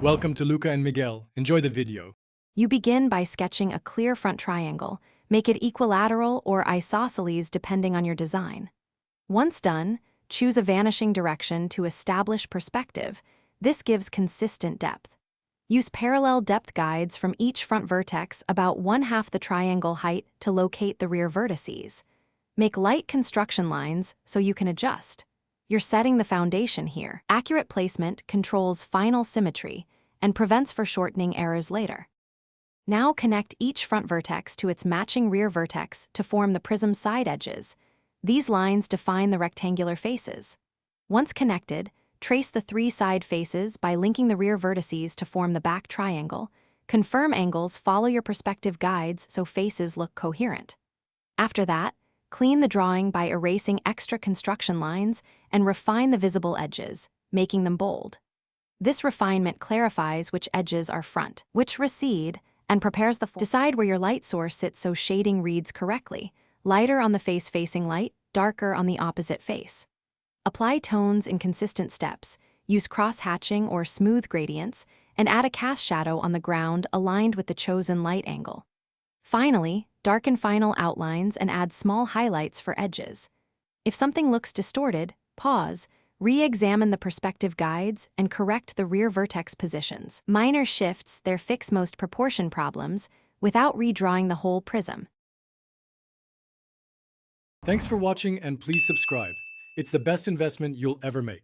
Welcome to Luca and Miguel. Enjoy the video. You begin by sketching a clear front triangle. Make it equilateral or isosceles depending on your design. Once done, choose a vanishing direction to establish perspective. This gives consistent depth. Use parallel depth guides from each front vertex about 1/2 the triangle height to locate the rear vertices. Make light construction lines so you can adjust. You're setting the foundation here. Accurate placement controls final symmetry and prevents foreshortening errors later. Now connect each front vertex to its matching rear vertex to form the prism side edges. These lines define the rectangular faces. Once connected, trace the 3 side faces by linking the rear vertices to form the back triangle. Confirm angles, follow your perspective guides so faces look coherent. After that, clean the drawing by erasing extra construction lines and refine the visible edges, making them bold. This refinement clarifies which edges are front, which recede, and prepares the Decide where your light source sits so shading reads correctly. Lighter on the face facing light, darker on the opposite face. Apply tones in consistent steps, use cross-hatching or smooth gradients, and add a cast shadow on the ground aligned with the chosen light angle. Finally, darken final outlines and add small highlights for edges. If something looks distorted, pause, re-examine the perspective guides, and correct the rear vertex positions. Minor shifts there fix most proportion problems without redrawing the whole prism. Thanks for watching and please subscribe. It's the best investment you'll ever make.